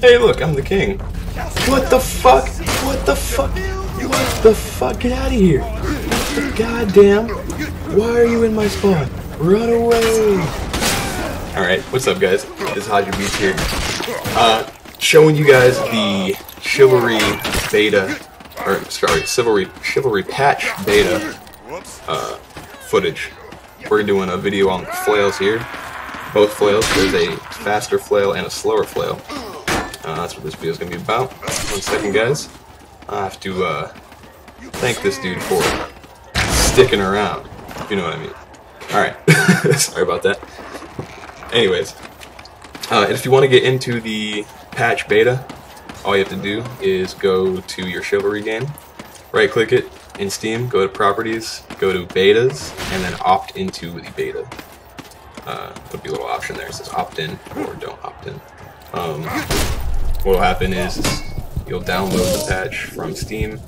Hey, look, I'm the king. What the fuck? What the fuck? What the fuck? Get out of here. Goddamn. Why are you in my spawn? Run away. Alright, what's up, guys? This is Hodgiebeats here. Showing you guys the Chivalry beta, or sorry, Chivalry patch beta footage. We're doing a video on the Flails here. Both Flails. There's a faster Flail and a slower Flail. That's what this video is going to be about. 1 second, guys. I have to thank this dude for sticking around, if you know what I mean. Alright, sorry about that. Anyways, if you want to get into the patch beta, all you have to do is go to your Chivalry game, right click it in Steam, go to properties, go to betas, and then opt into the beta. There'll be a little option there, it says opt in or don't opt in. What will happen is you'll download the patch from Steam.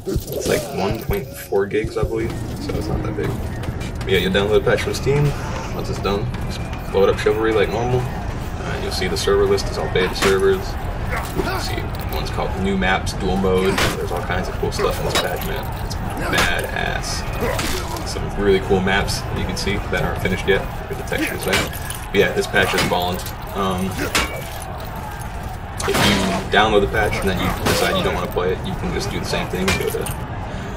It's like 1.4 gigs, I believe, so it's not that big. But yeah, you'll download the patch from Steam. Once it's done, just load up Chivalry like normal. You'll see the server list is all beta servers. You'll see one's called New Maps, Dual Mode. There's all kinds of cool stuff in this patch, man. It's badass. Some really cool maps that you can see that aren't finished yet. Look at the textures there. But yeah, this patch is ballin'. If you download the patch and then you decide you don't want to play it, you can just do the same thing. Go to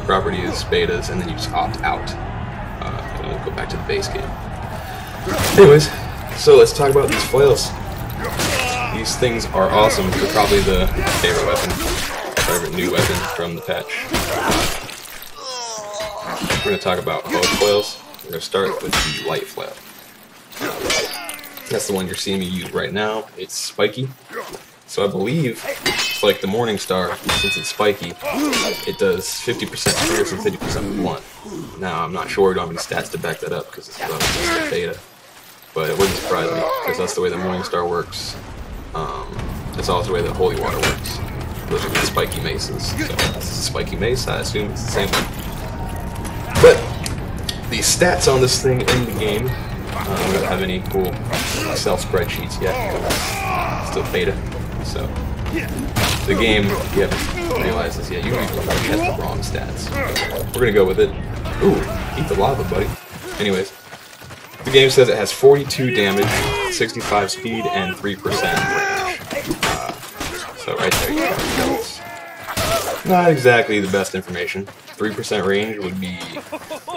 properties, betas, and then you just opt out. And we'll go back to the base game. Anyways, so let's talk about these flails. These things are awesome. They're probably the favorite weapon, favorite new weapon from the patch. We're going to talk about both flails. We're going to start with the light flail. That's the one you're seeing me use right now. It's spiky. So I believe it's like the Morning Star, since it's spiky, it does 50% pierce and 50% blunt. Now I'm not sure, we don't have any stats to back that up because it's just a beta. But it wouldn't surprise me, because that's the way the Morning Star works. It's also the way that Holy Water works. Those are the spiky maces. So this is a spiky mace, I assume it's the same one. But the stats on this thing in the game, we don't have any cool Excel spreadsheets yet. It's still beta. So, the game, if you haven't realized this yet, you has the wrong stats. We're gonna go with it. Ooh, eat the lava, buddy. Anyways, the game says it has 42 damage, 65 speed, and 3% range. So right there, you know, it's not exactly the best information. 3% range would be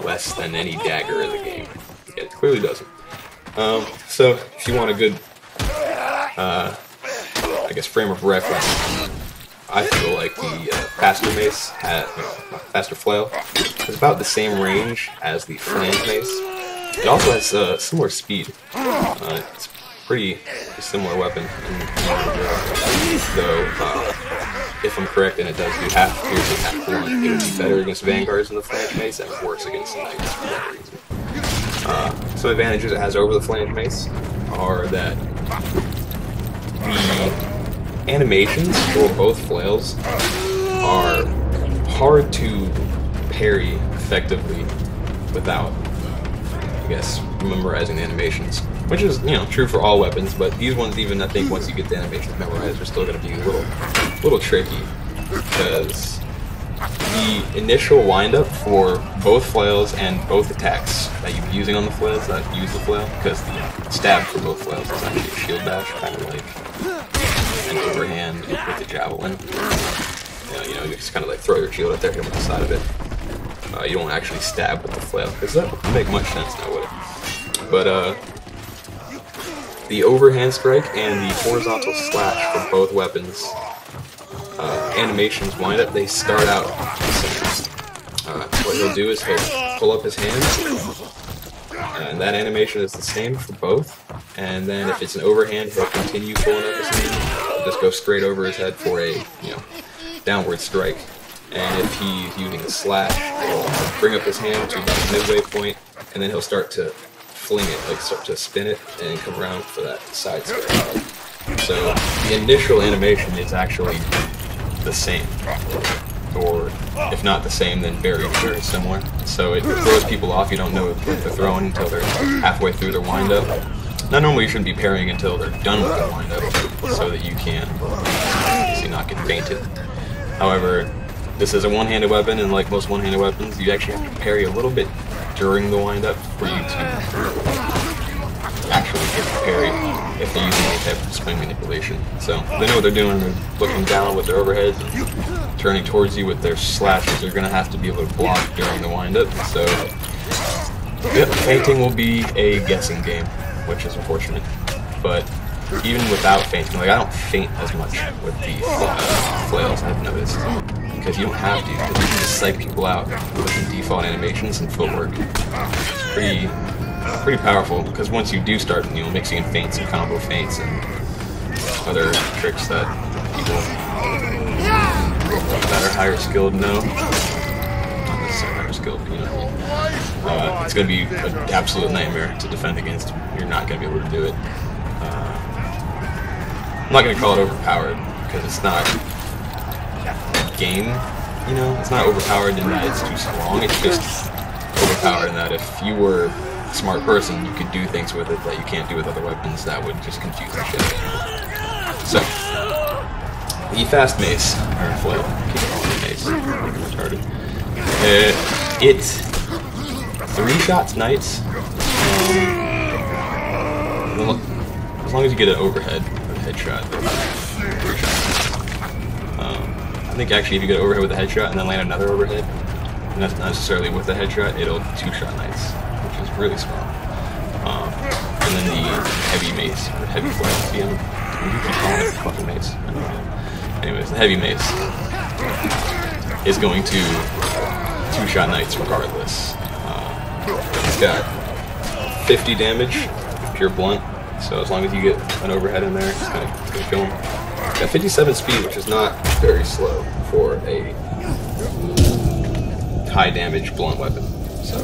less than any dagger in the game. Yeah, it clearly doesn't. So, if you want a good, I guess, frame of reference, I feel like the faster mace, faster flail, has about the same range as the flange mace. It also has similar speed. It's pretty similar weapon. Though, if I'm correct, and it does do half pierce and half blunt, it would be better against vanguards than the flange mace and worse against the knights for that reason. Some advantages it has over the flange mace are that the animations for both flails are hard to parry effectively without, I guess, memorizing the animations, which is, you know, true for all weapons, but these ones, even I think once you get the animations memorized, are still going to be a little tricky, because the initial windup for both flails and both attacks that you're using on the flails that use the flail, because the stab for both flails is actually a shield bash, kind of like an overhand with the javelin. You know, you just kind of like throw your shield out there, hit him with the side of it. You don't actually stab with the flail, because that wouldn't make much sense now, would it? But the overhand strike and the horizontal slash for both weapons, animations wind up, they start out the same. What he'll do is he'll pull up his hand, and that animation is the same for both. And then if it's an overhand, he'll continue pulling up his hand. He'll just go straight over his head for a, you know, downward strike. And if he's using a slash, he'll bring up his hand to about the midway point, and then he'll start to fling it, like start to spin it, and come around for that side strike. So the initial animation is actually the same, or if not the same, then very, very similar. So it throws people off. You don't know what they're throwing until they're halfway through their windup. Now, normally you shouldn't be parrying until they're done with their windup, so that you can not get fainted. However, this is a one-handed weapon, and like most one-handed weapons, you actually have to parry a little bit during the wind-up for you to actually get the parry if they're using any type of swing manipulation. So they know what they're doing. They're looking down with their overheads and turning towards you with their slashes. They're going to have to be able to block during the wind-up. So yep, fainting will be a guessing game, which is unfortunate. But even without fainting, like I don't faint as much with the flails, I've noticed. Because you don't have to, because you can just psych people out with the default animations and footwork. It's pretty powerful, because once you do start, mixing in feints and combo feints and other tricks that people that are higher skilled know, not necessarily higher skilled, but it's going to be an absolute nightmare to defend against. You're not going to be able to do it. I'm not going to call it overpowered, because it's not game, it's not overpowered in that it's too strong, it's just overpowered in that if you were a smart person, you could do things with it that you can't do with other weapons that would just confuse the shit out of people. So, the fast mace, or flail, I keep calling it mace, I'm retarded. It 3 shots nights, as long as you get an overhead, or a headshot, 3 shots. I think actually if you get overhead with a headshot and then land another overhead, and that's not necessarily with a headshot, it'll 2-shot nights, which is really strong. And then the heavy mace, or heavy flail, we do keep calling it fucking mace. Anyways, the heavy mace is going to 2-shot nights regardless. It's got 50 damage, pure blunt, so as long as you get an overhead in there, it's gonna kill him. Got 57 speed, which is not very slow for a high damage blunt weapon. So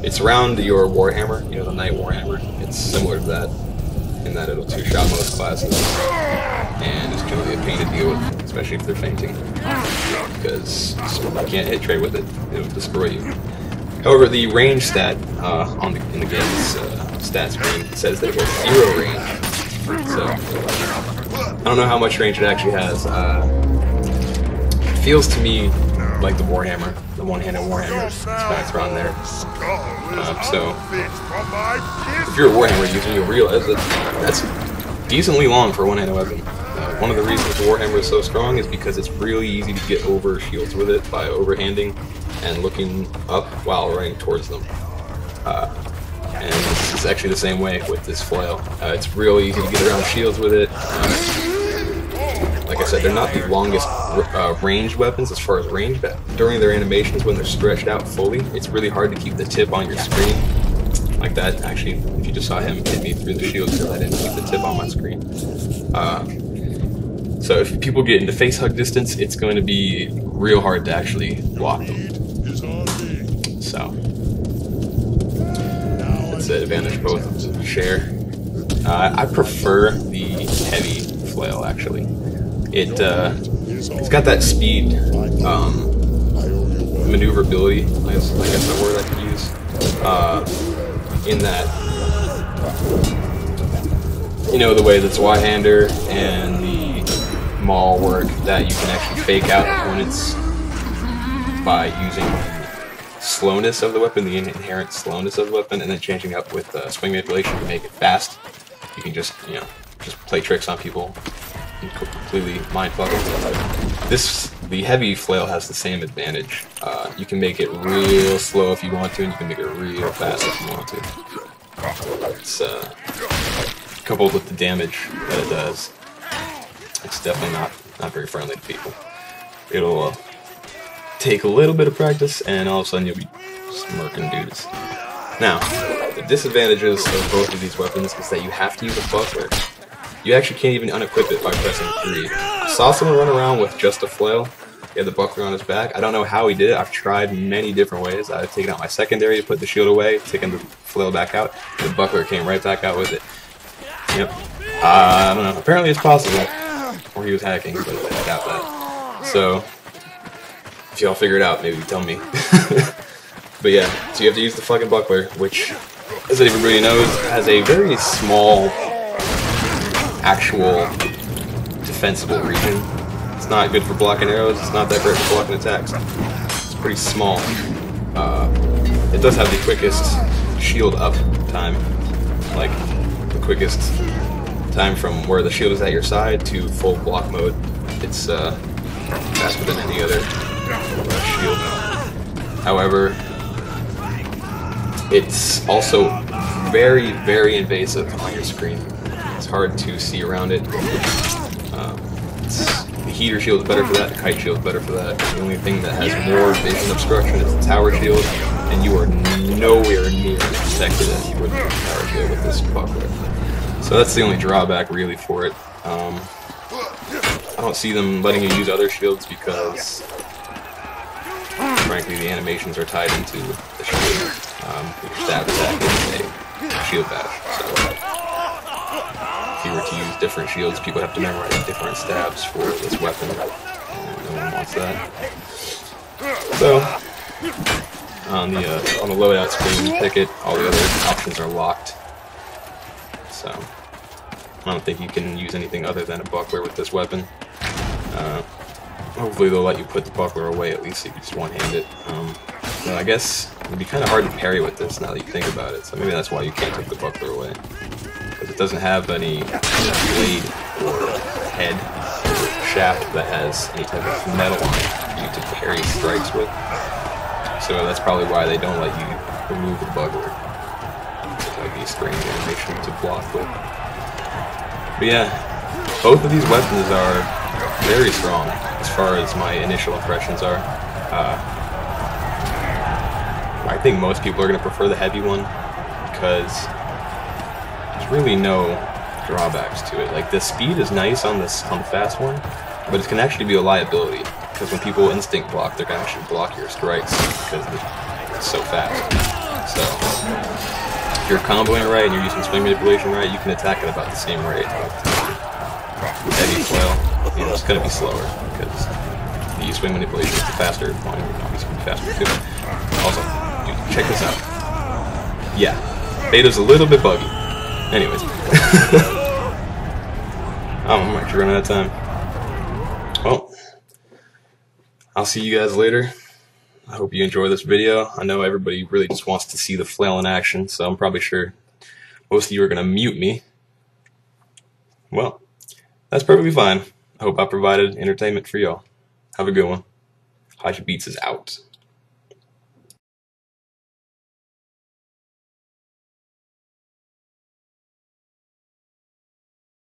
it's around your Warhammer, the Knight Warhammer. It's similar to that, in that it'll 2-shot most classes, and it's generally a pain to deal with, especially if they're fainting, because you can't hit trade with it; it'll destroy you. However, the range stat in the game's stat screen says that it has 0 range. So I don't know how much range it actually has. It feels to me like the Warhammer, the one-handed Warhammer specs around there. So if you're a Warhammer user, you'll realize that that's decently long for a one-handed weapon. One of the reasons the Warhammer is so strong is because it's really easy to get over shields with it by overhanding and looking up while running towards them. And this is actually the same way with this flail. It's real easy to get around shields with it. Like I said, they're not the longest ranged weapons as far as range, but during their animations when they're stretched out fully, it's really hard to keep the tip on your screen. Like that, actually, if you just saw him hit me through the shield because I didn't keep the tip on my screen. So if people get into face hug distance, it's going to be real hard to actually block them. So that's the advantage both share. I prefer the heavy flail actually. It's got that speed, maneuverability, I guess the word I could use, in that, the way that's Y-hander and the maul work that you can actually fake out opponents by using the slowness of the weapon, the inherent slowness of the weapon, and then changing up with swing manipulation to make it fast. You can just play tricks on people and completely mindfuck them. The heavy flail has the same advantage. You can make it real slow if you want to, and you can make it real fast if you want to. It's coupled with the damage that it does, it's definitely not very friendly to people. It'll take a little bit of practice, and all of a sudden you'll be smirking dudes. Now, the disadvantages of both of these weapons is that you have to use a buckler. You actually can't even unequip it by pressing 3. I saw someone run around with just a flail. He had the buckler on his back. I don't know how he did it. I've tried many different ways. I've taken out my secondary to put the shield away, taken the flail back out. The buckler came right back out with it. Yep. I don't know. Apparently it's possible. Or he was hacking, but I doubt that. So, if y'all figure it out, maybe tell me. But yeah, so you have to use the fucking buckler, which, as everybody knows, has a very small actual defensible region. It's not good for blocking arrows, it's not that great for blocking attacks. It's pretty small. It does have the quickest shield up time, like the quickest time from where the shield is at your side to full block mode. It's faster than any other shield. However, it's also very, very invasive on your screen. It's hard to see around it. The heater shield is better for that, the kite shield is better for that. The only thing that has more vision obstruction is the tower shield, and you are nowhere near as protected as you would with the tower shield with this buckler. So that's the only drawback really for it. I don't see them letting you use other shields because, frankly, the animations are tied into the shield. Your stab attack is a shield bash. So if you were to use different shields, people have to memorize different stabs for this weapon, and no one wants that. So on the loadout screen, you pick it. All the other options are locked. So I don't think you can use anything other than a buckler with this weapon. Hopefully they'll let you put the buckler away at least so you can just one-hand it. I guess it would be kind of hard to parry with this now that you think about it, so maybe that's why you can't take the buckler away. Because it doesn't have any blade or head or shaft that has any type of metal on it for you to parry strikes with. So that's probably why they don't let you remove the buckler. It's like a strange animation to block with. But yeah, both of these weapons are very strong as far as my initial impressions are. I think most people are going to prefer the heavy one because there's really no drawbacks to it. Like, the speed is nice on the fast one, but it can actually be a liability because when people instinct block, they're going to actually block your strikes because it's so fast. So if you're comboing it right and you're using swing manipulation right, you can attack at about the same rate. With heavy flail, it's going to be slower because if you use swing manipulation, it's the faster one. It's going to be faster too. Also, dude, check this out. Yeah, beta's a little bit buggy. Anyways, I'm actually running out of time. Well, I'll see you guys later. I hope you enjoy this video. I know everybody really just wants to see the flail in action, so I'm probably sure most of you are going to mute me. Well, that's perfectly fine. I hope I provided entertainment for y'all. Have a good one. Hodgiebeats is out.